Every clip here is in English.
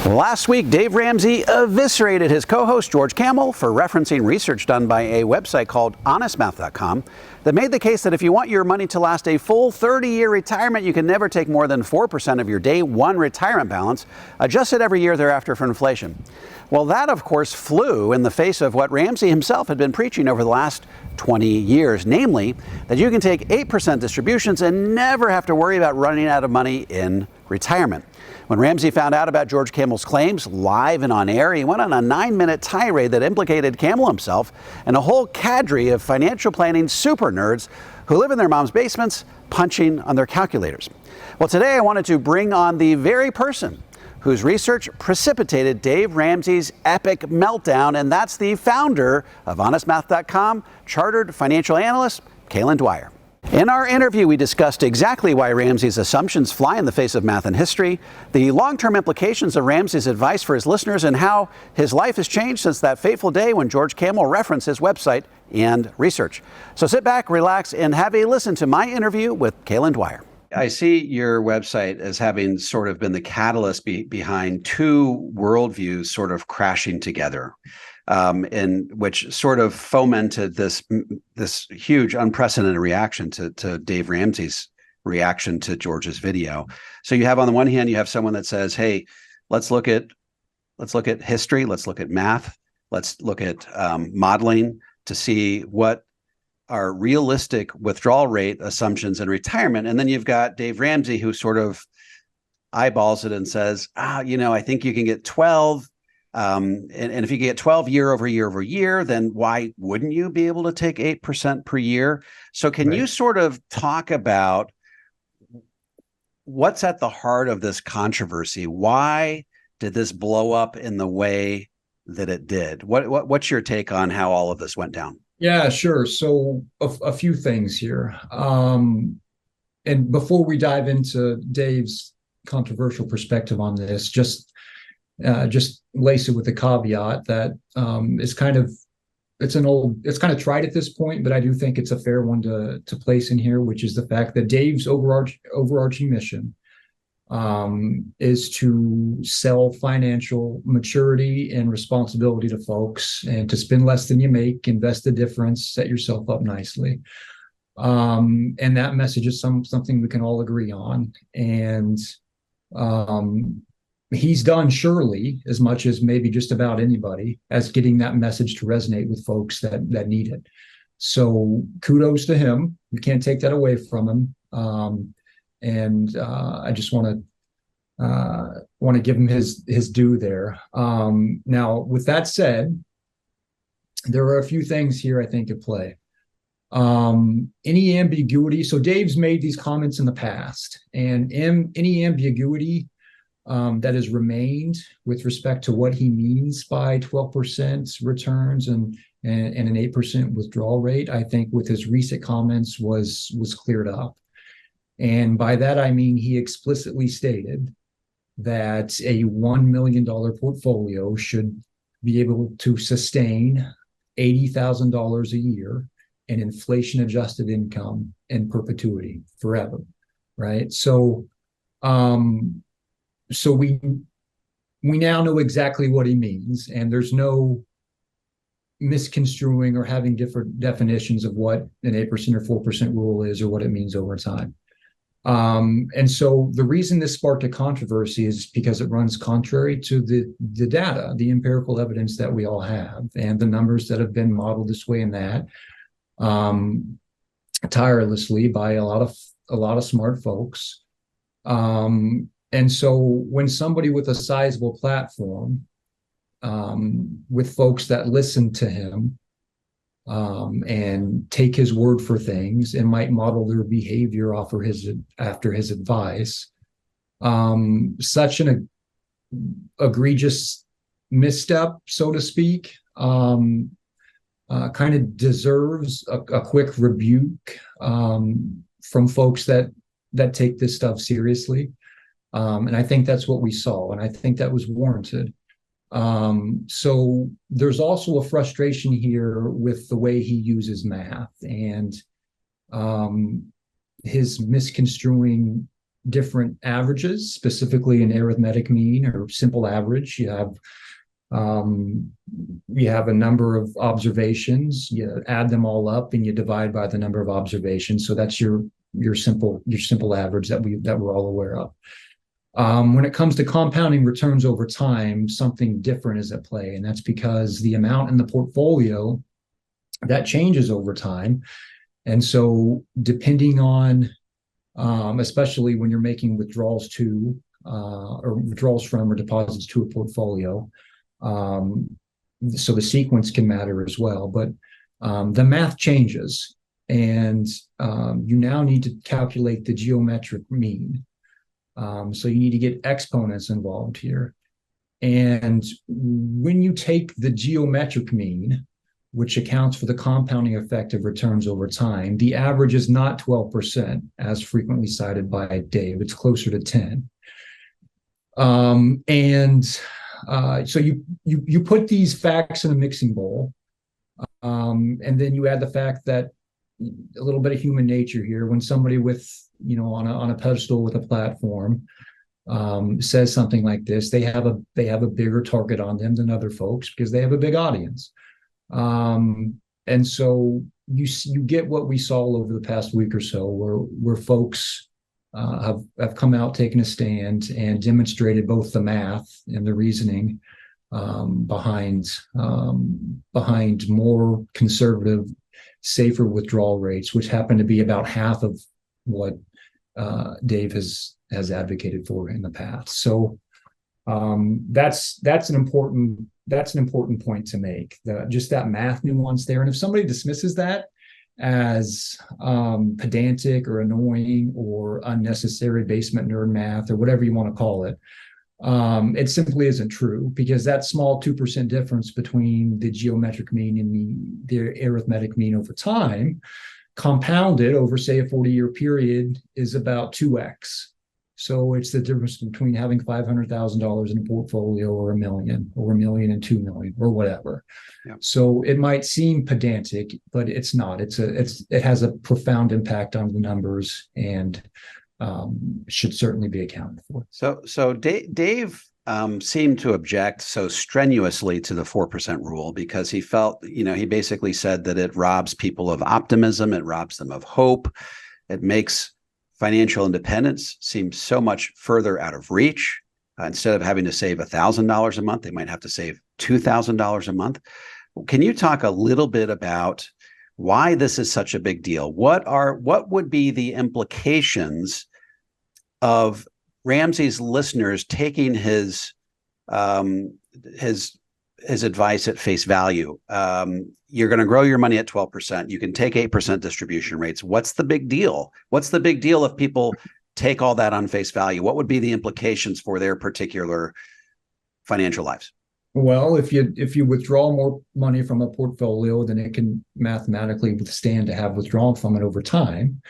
Last week, Dave Ramsey eviscerated his co-host George Kamel for referencing research done by a website called honestmath.com that made the case that if you want your money to last a full 30-year retirement, you can never take more than 4% of your day one retirement balance, adjusted every year thereafter for inflation. Well, that, of course, flew in the face of what Ramsey himself had been preaching over the last 20 years, namely that you can take 8% distributions and never have to worry about running out of money in retirement. When Ramsey found out about George Kamel's claims live and on air, he went on a 9-minute tirade that implicated Kamel himself and a whole cadre of financial planning super nerds who live in their mom's basements punching on their calculators. Well, today I wanted to bring on the very person whose research precipitated Dave Ramsey's epic meltdown, and that's the founder of honestmath.com, chartered financial analyst Kaylin Dwyer. In our interview, we discussed exactly why Ramsey's assumptions fly in the face of math and history, the long-term implications of Ramsey's advice for his listeners, and how his life has changed since that fateful day when George Kamel referenced his website and research. So sit back, relax, and have a listen to my interview with Kaylin Dwyer. I see your website as having sort of been the catalyst behind two worldviews sort of crashing together. And which sort of fomented this huge unprecedented reaction to Dave Ramsey's reaction to George's video. So you have, on the one hand, you have someone that says, hey, let's look at history, let's look at math, let's look at modeling to see what are realistic withdrawal rate assumptions in retirement. And then you've got Dave Ramsey, who sort of eyeballs it and says, I think you can get 12. And if you get 12 year over year over year, then why wouldn't you be able to take 8% per year? So can you sort of talk about what's at the heart of this controversy? Why did this blow up in the way that it did? What's your take on how all of this went down? Yeah, sure. So a few things here. And before we dive into Dave's controversial perspective on this, just lace it with the caveat that it's kind of tried at this point, but I do think it's a fair one to place in here, which is the fact that Dave's overarching mission is to sell financial maturity and responsibility to folks, and to spend less than you make, invest the difference, set yourself up nicely. And that message is something we can all agree on. And he's done surely as much as maybe just about anybody as getting that message to resonate with folks that need it. So kudos to him. We can't take that away from him. And I just want to give him his due there. Now, with that said, there are a few things here I think at play. Any ambiguity. So Dave's made these comments in the past, and any ambiguity that has remained with respect to what he means by 12% returns and an 8% withdrawal rate, I think with his recent comments was cleared up. And by that, I mean he explicitly stated that a $1 million portfolio should be able to sustain $80,000 a year in inflation-adjusted income in perpetuity forever, right? So we now know exactly what he means, and there's no misconstruing or having different definitions of what an 8% or 4% rule is or what it means over time. And so the reason this sparked a controversy is because it runs contrary to the data, the empirical evidence that we all have, and the numbers that have been modeled this way and that tirelessly by a lot of smart folks. And so when somebody with a sizable platform, with folks that listen to him and take his word for things and might model their behavior after his advice, such an egregious misstep, so to speak, kind of deserves a quick rebuke from folks that take this stuff seriously. And I think that's what we saw, and I think that was warranted. So there's also a frustration here with the way he uses math and his misconstruing different averages, specifically an arithmetic mean or simple average. You have a number of observations. You add them all up and you divide by the number of observations. So that's your simple average that we're all aware of. When it comes to compounding returns over time, something different is at play, and that's because the amount in the portfolio that changes over time. And so depending on, especially when you're making withdrawals to or withdrawals from or deposits to a portfolio, so the sequence can matter as well. But the math changes, and you now need to calculate the geometric mean. So you need to get exponents involved here. And when you take the geometric mean, which accounts for the compounding effect of returns over time, the average is not 12%, as frequently cited by Dave. It's closer to 10. So you put these facts in a mixing bowl, and then you add the fact that a little bit of human nature here. When somebody with, on a pedestal with a platform says something like this, they have a bigger target on them than other folks because they have a big audience. And so you get what we saw over the past week or so, where folks have come out, taken a stand, and demonstrated both the math and the reasoning behind more conservative, safer withdrawal rates, which happen to be about half of what Dave has advocated for in the past. So that's an important point to make. Just that math nuance there. And if somebody dismisses that as pedantic or annoying or unnecessary basement nerd math or whatever you want to call it, it simply isn't true, because that small 2% difference between the geometric mean and the arithmetic mean over time, compounded over, say, a 40-year period, is about 2x. So it's the difference between having $500,000 in a portfolio or $1 million, or $1 million and $2 million, or whatever. Yeah. So it might seem pedantic, but it's not. It has a profound impact on the numbers, and should certainly be accounted for. So Dave seemed to object so strenuously to the 4% rule because he felt, he basically said that it robs people of optimism, it robs them of hope, it makes financial independence seems so much further out of reach. Instead of having to save $1,000 a month, they might have to save $2,000 a month. Can you talk a little bit about why this is such a big deal? What would be the implications of Ramsey's listeners taking his advice at face value? You're going to grow your money at 12%. You can take 8% distribution rates. What's the big deal? What's the big deal if people take all that on face value? What would be the implications for their particular financial lives? Well, if you withdraw more money from a portfolio, then it can mathematically withstand to have withdrawn from it over time.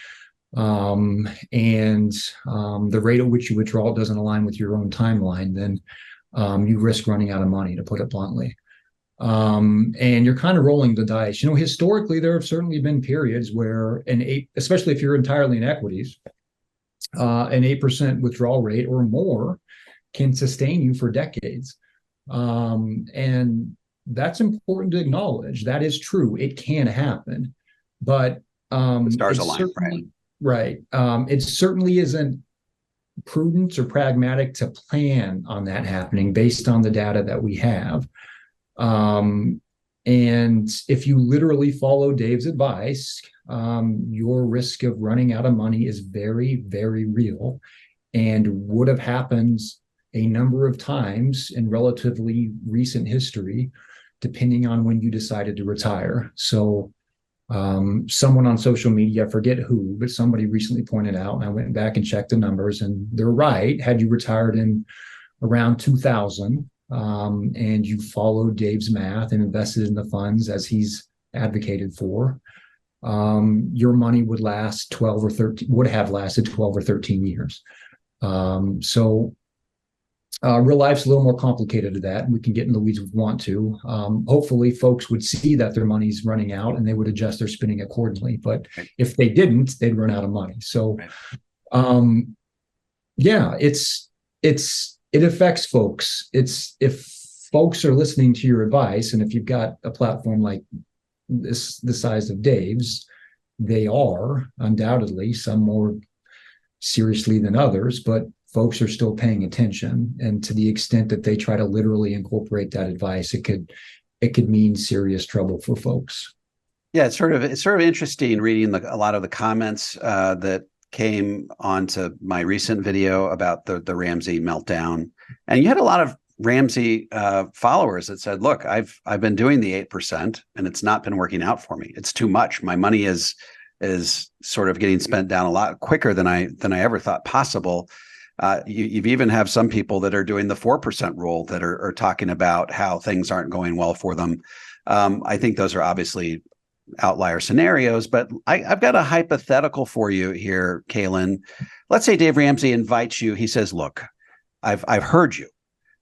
And the rate at which you withdraw doesn't align with your own timeline, then you risk running out of money, to put it bluntly. And you're kind of rolling the dice. Historically, there have certainly been periods where especially if you're entirely in equities, an 8% withdrawal rate or more can sustain you for decades. And that's important to acknowledge. That is true. It can happen, but the stars align, right? Right. It certainly isn't prudent or pragmatic to plan on that happening based on the data that we have. And if you literally follow Dave's advice, your risk of running out of money is very, very real, and would have happened a number of times in relatively recent history, depending on when you decided to retire. So someone on social media, I forget who, but somebody recently pointed out, and I went back and checked the numbers, and they're right. Had you retired in around 2000, and you followed Dave's math and invested in the funds as he's advocated for, your money would last 12 or 13, would have lasted 12 or 13 years. So real life's a little more complicated to that, and we can get in the weeds if we want to. Hopefully folks would see that their money's running out and they would adjust their spending accordingly. But if they didn't, they'd run out of money. So Yeah, it affects folks. It's if folks are listening to your advice, and if you've got a platform like this, the size of Dave's, they are undoubtedly, some more seriously than others, but folks are still paying attention. And to the extent that they try to literally incorporate that advice, it could mean serious trouble for folks. Yeah, it's sort of interesting reading a lot of the comments that came onto my recent video about the Ramsey meltdown, and you had a lot of Ramsey followers that said, "Look, I've been doing the 8%, and it's not been working out for me. It's too much. My money is sort of getting spent down a lot quicker than I ever thought possible." You've even have some people that are doing the 4% rule that are talking about how things aren't going well for them. I think those are obviously outlier scenarios, but I've got a hypothetical for you here, Kaylin. Let's say Dave Ramsey invites you. He says, "Look, I've heard you.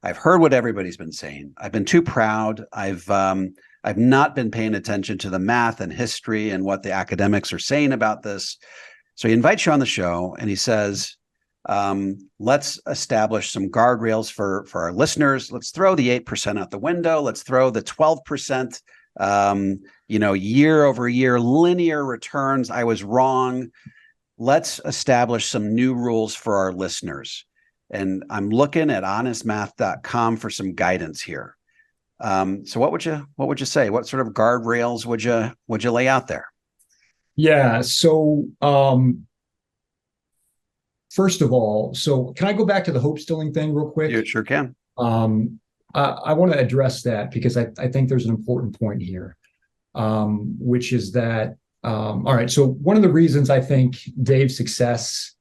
I've heard what everybody's been saying. I've been too proud. I've not been paying attention to the math and history and what the academics are saying about this." So he invites you on the show and he says, let's establish some guardrails for our listeners. Let's throw the 8% out the window. Let's throw the 12%, year over year linear returns. I was wrong. Let's establish some new rules for our listeners. And I'm looking at honestmath.com for some guidance here. So what would you say? What sort of guardrails would you lay out there? Yeah. So first of all, so can I go back to the hope stilling thing real quick? You sure can. I want to address that because I think there's an important point here, which is that, all right, so one of the reasons I think Dave's success,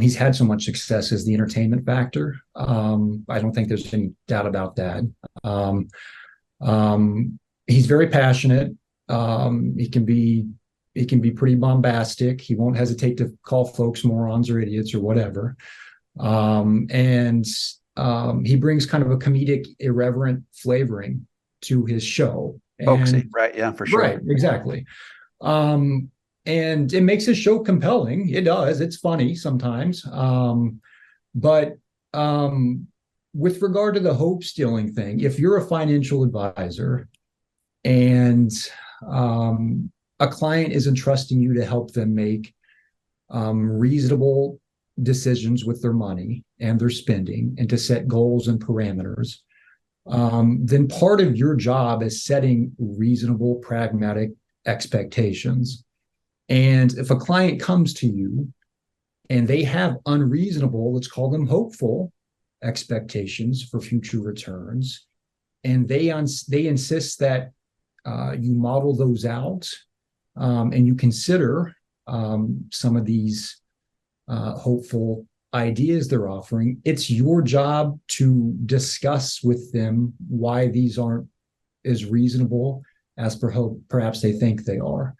he's had so much success is the entertainment factor. I don't think there's any doubt about that. He's very passionate. He can be pretty bombastic. He won't hesitate to call folks morons or idiots or whatever. And he brings kind of a comedic, irreverent flavoring to his show. Folksy, right? Yeah, for sure. Right, exactly. And it makes his show compelling. It does. It's funny sometimes. But with regard to the hope stealing thing, if you're a financial advisor and a client is entrusting you to help them make reasonable decisions with their money and their spending and to set goals and parameters, then part of your job is setting reasonable, pragmatic expectations. And if a client comes to you and they have unreasonable, let's call them hopeful expectations for future returns, and they insist that you model those out and you consider some of these hopeful ideas they're offering, it's your job to discuss with them why these aren't as reasonable as perhaps they think they are.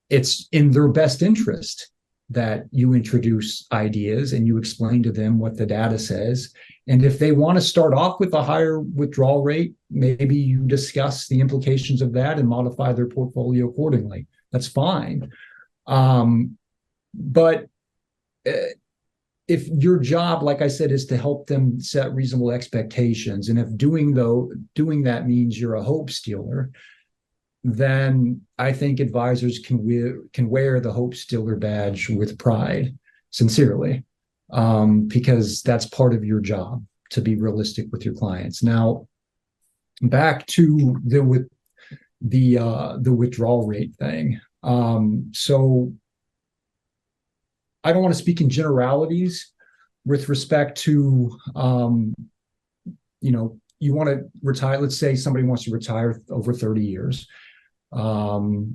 It's in their best interest that you introduce ideas and you explain to them what the data says. And if they want to start off with a higher withdrawal rate, maybe you discuss the implications of that and modify their portfolio accordingly. That's fine. But if your job, like I said, is to help them set reasonable expectations, and if doing that means you're a hope stealer, then I think advisors can wear the hope stealer badge with pride, sincerely, because that's part of your job, to be realistic with your clients. Now, back to the withdrawal rate thing. So I don't want to speak in generalities with respect to, you want to retire. Let's say somebody wants to retire over 30 years. You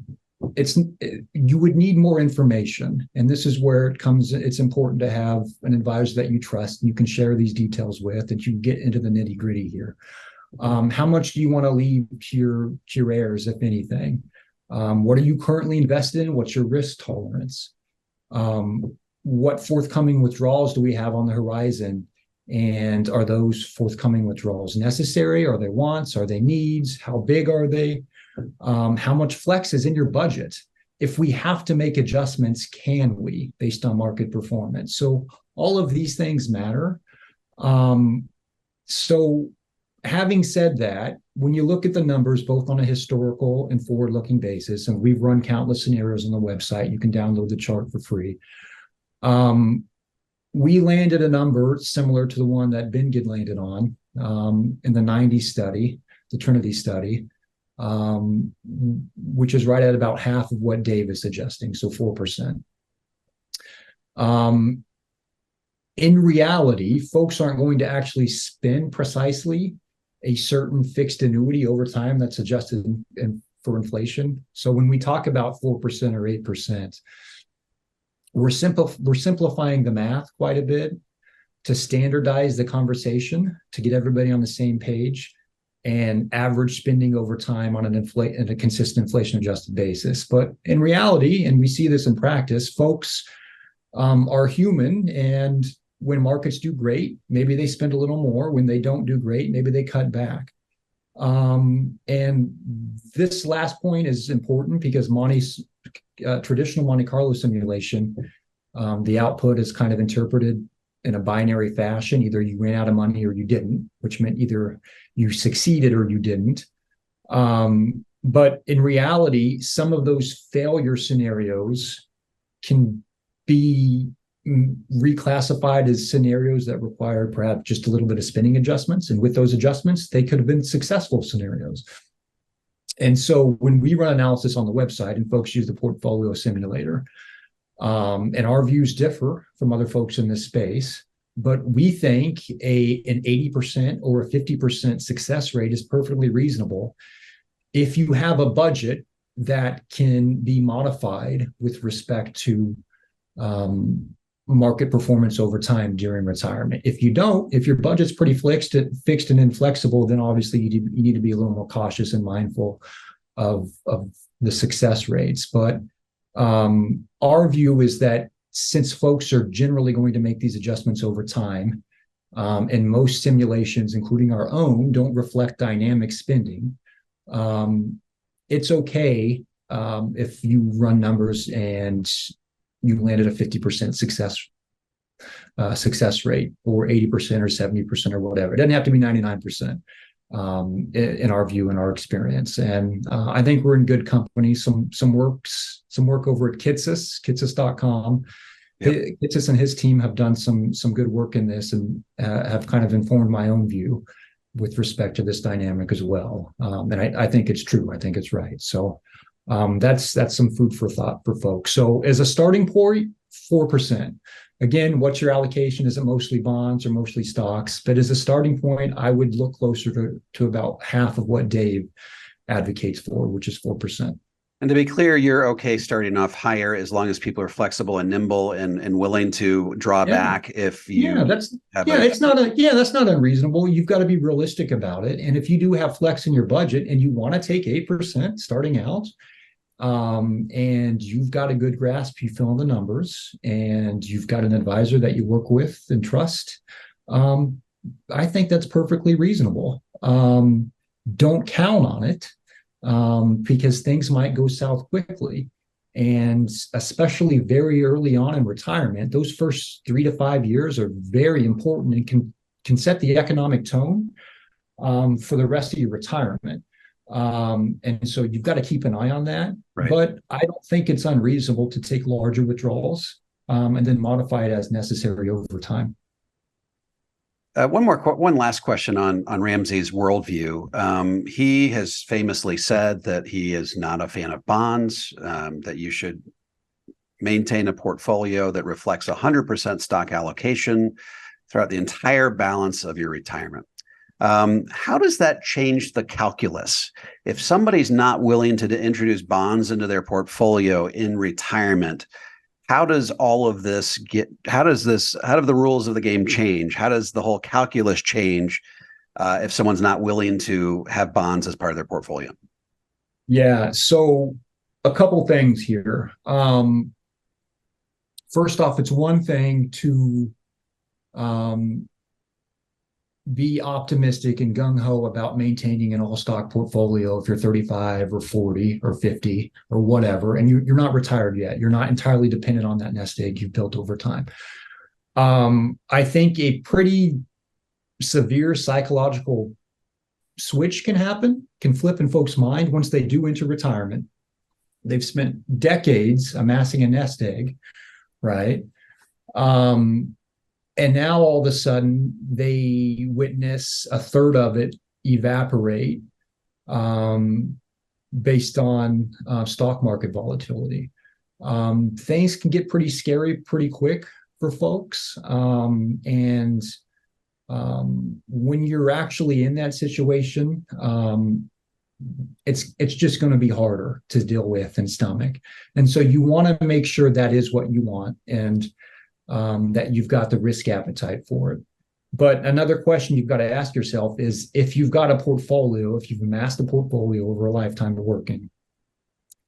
would need more information. And this is where it's important to have an advisor that you trust and you can share these details with, that you can get into the nitty gritty here. How much do you want to leave to your heirs, if anything? What are you currently invested in? What's your risk tolerance? What forthcoming withdrawals do we have on the horizon? And are those forthcoming withdrawals necessary? Are they wants? Are they needs? How big are they? How much flex is in your budget? if we have to make adjustments, can we, based on market performance? So all of these things matter. So having said that, when you look at the numbers, both on a historical and forward-looking basis, and we've run countless scenarios on the website, you can download the chart for free. We landed a number similar to the one that Bingid landed on in the 90 study, the Trinity study, which is right at about half of what Dave is suggesting, so 4%. In reality, folks aren't going to actually spend precisely a certain fixed annuity over time that's adjusted for inflation. So when we talk about 4% or 8%, we're simplifying the math quite a bit to standardize the conversation, to get everybody on the same page, and average spending over time on a consistent inflation-adjusted basis. But in reality, and we see this in practice, folks are human, and when markets do great, maybe they spend a little more. When they don't do great, maybe they cut back. And this last point is important because traditional Monte Carlo simulation, the output is kind of interpreted in a binary fashion. Either you ran out of money or you didn't, which meant either you succeeded or you didn't. But in reality, some of those failure scenarios can be reclassified as scenarios that required perhaps just a little bit of spending adjustments. And with those adjustments, they could have been successful scenarios. And so when we run analysis on the website and folks use the portfolio simulator, and our views differ from other folks in this space, but we think an 80% or a 50% success rate is perfectly reasonable if you have a budget that can be modified with respect to market performance over time during retirement. If you don't, if your budget's pretty fixed and inflexible, then obviously you need to be a little more cautious and mindful of the success rates. But our view is that since folks are generally going to make these adjustments over time, and most simulations, including our own, don't reflect dynamic spending, it's okay if you run numbers and you landed a 50% success rate, or 80% or 70% or whatever. It doesn't have to be 99%. In our view and our experience. And I think we're in good company. Some work over at Kitsis.com. Yep. Kitsis and his team have done some good work in this and have kind of informed my own view with respect to this dynamic as well. And I think it's true. I think it's right. So that's some food for thought for folks. So as a starting point, 4%. Again, what's your allocation? Is it mostly bonds or mostly stocks? But as a starting point, I would look closer to about half of what Dave advocates for, which is 4%. And to be clear, you're okay starting off higher as long as people are flexible and nimble and willing to draw back if you that's not unreasonable. You've got to be realistic about it. And if you do have flex in your budget and you want to take 8% starting out, and you've got a good grasp, you fill in the numbers, and you've got an advisor that you work with and trust, I think that's perfectly reasonable. Don't count on it, because things might go south quickly. And especially very early on in retirement, those first 3 to 5 years are very important and can set the economic tone for the rest of your retirement. And so you've got to keep an eye on that. Right. But I don't think it's unreasonable to take larger withdrawals and then modify it as necessary over time. One last question on Ramsey's worldview. He has famously said that he is not a fan of bonds, that you should maintain a portfolio that reflects 100% stock allocation throughout the entire balance of your retirement. How does that change the calculus? If somebody's not willing to introduce bonds into their portfolio in retirement, how does all of this how do the rules of the game change? How does the whole calculus change if someone's not willing to have bonds as part of their portfolio? Yeah, so a couple things here. First off, it's one thing to be optimistic and gung-ho about maintaining an all-stock portfolio if you're 35 or 40 or 50 or whatever, and you're not retired yet. You're not entirely dependent on that nest egg you've built over time. I think a pretty severe psychological switch can flip in folks' mind once they do enter retirement. They've spent decades amassing a nest egg, right? And now all of a sudden they witness a third of it evaporate based on stock market volatility. Things can get pretty scary pretty quick for folks. And when you're actually in that situation, it's just going to be harder to deal with and stomach. And so you want to make sure that is what you want, and that you've got the risk appetite for it. But another question you've got to ask yourself is, if you've got a portfolio, if you've amassed a portfolio over a lifetime of working,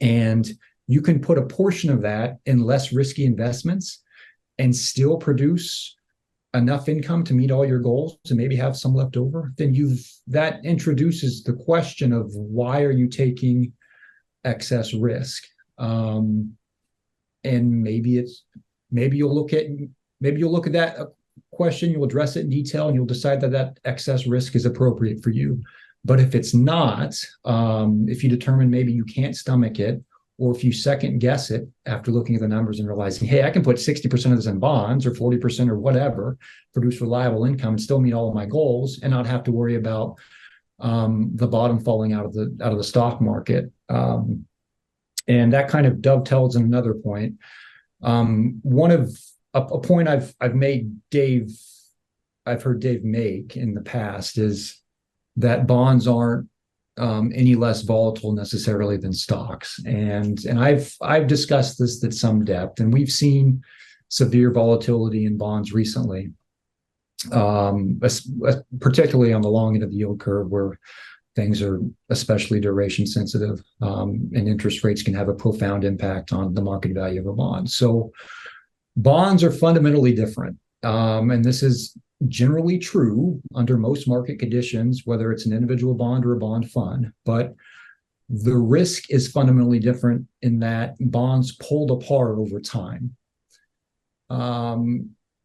and you can put a portion of that in less risky investments and still produce enough income to meet all your goals and maybe have some left over, then that introduces the question of, why are you taking excess risk? And maybe you'll look at that question, you'll address it in detail, and you'll decide that excess risk is appropriate for you. But if it's not, if you determine maybe you can't stomach it, or if you second guess it after looking at the numbers and realizing, hey, I can put 60% of this in bonds or 40% or whatever, produce reliable income and still meet all of my goals and not have to worry about the bottom falling out of the stock market. And that kind of dovetails in another point. A point I've heard Dave make in the past is that bonds aren't any less volatile necessarily than stocks. And I've discussed this at some depth, and we've seen severe volatility in bonds recently, particularly on the long end of the yield curve, where things are especially duration sensitive, and interest rates can have a profound impact on the market value of a bond. So bonds are fundamentally different. And this is generally true under most market conditions, whether it's an individual bond or a bond fund. But the risk is fundamentally different in that bonds pulled apart over time.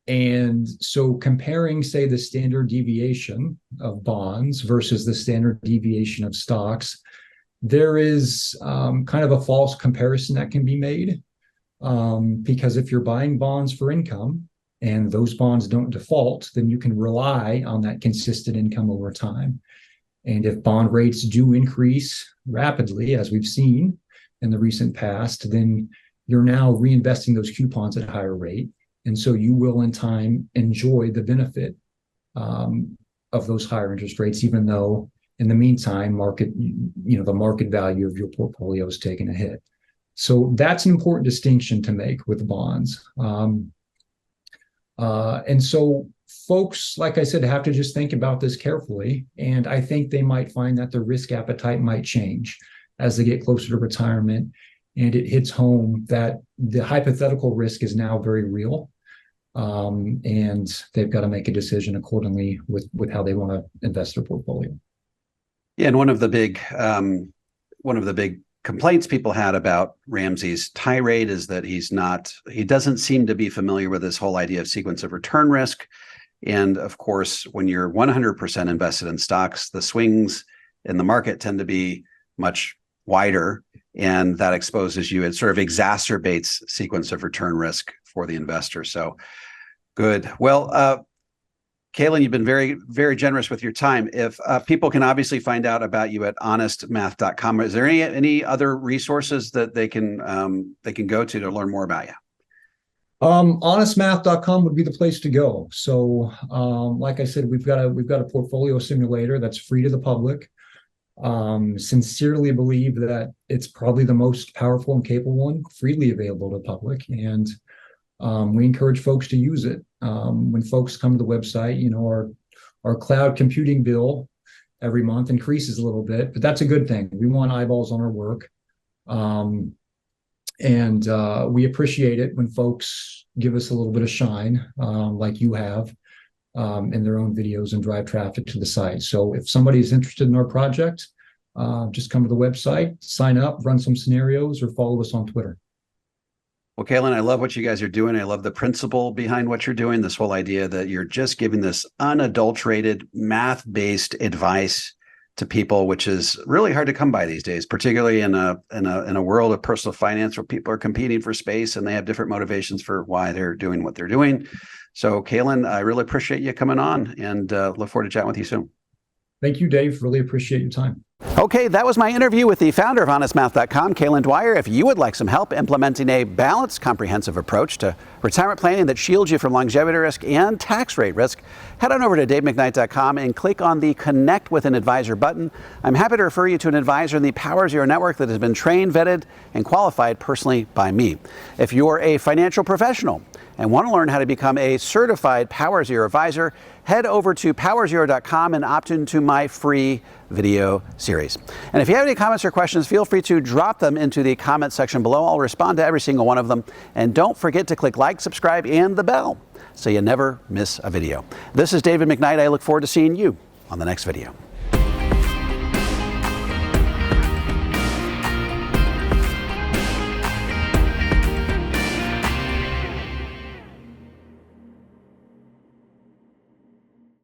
And so comparing, say, the standard deviation of bonds versus the standard deviation of stocks, there is kind of a false comparison that can be made. Because if you're buying bonds for income and those bonds don't default, then you can rely on that consistent income over time. And if bond rates do increase rapidly, as we've seen in the recent past, then you're now reinvesting those coupons at a higher rate. And so you will in time enjoy the benefit of those higher interest rates, even though in the meantime, the market value of your portfolio is taking a hit. So that's an important distinction to make with bonds. And so folks, like I said, have to just think about this carefully. And I think they might find that their risk appetite might change as they get closer to retirement. And it hits home that the hypothetical risk is now very real. And they've got to make a decision accordingly with how they want to invest their portfolio. Yeah, and one of the big complaints people had about Ramsey's tirade is that he doesn't seem to be familiar with this whole idea of sequence of return risk. And of course, when you're 100% invested in stocks, the swings in the market tend to be much wider, and that exposes you. It sort of exacerbates sequence of return risk for the investor. So good. Well, Kaylin, you've been very, very generous with your time. If people can obviously find out about you at honestmath.com, is there any other resources that they can go to learn more about you? Honestmath.com would be the place to go. So, like I said, we've got a portfolio simulator that's free to the public. Sincerely believe that it's probably the most powerful and capable one freely available to the public, and we encourage folks to use it. When folks come to the website, our cloud computing bill every month increases a little bit, but that's a good thing. We want eyeballs on our work. And we appreciate it when folks give us a little bit of shine, like you have. in their own videos and drive traffic to the site. So if somebody's interested in our project, just come to the website, sign up, run some scenarios, or follow us on Twitter. Well, Kaylin, I love what you guys are doing. I love the principle behind what you're doing, this whole idea that you're just giving this unadulterated, math-based advice to people, which is really hard to come by these days, particularly in a world of personal finance where people are competing for space and they have different motivations for why they're doing what they're doing. So, Kaylin, I really appreciate you coming on, and look forward to chatting with you soon. Thank you, Dave. Really appreciate your time. Okay, that was my interview with the founder of HonestMath.com, Kaylin Dwyer. If you would like some help implementing a balanced, comprehensive approach to retirement planning that shields you from longevity risk and tax rate risk, head on over to DaveMcknight.com and click on the Connect with an Advisor button. I'm happy to refer you to an advisor in the Power Zero network that has been trained, vetted, and qualified personally by me. If you're a financial professional and want to learn how to become a certified Power Zero advisor, head over to powerzero.com and opt into my free video series. And if you have any comments or questions, feel free to drop them into the comment section below. I'll respond to every single one of them. And don't forget to click like, subscribe, and the bell so you never miss a video. This is David McKnight. I look forward to seeing you on the next video.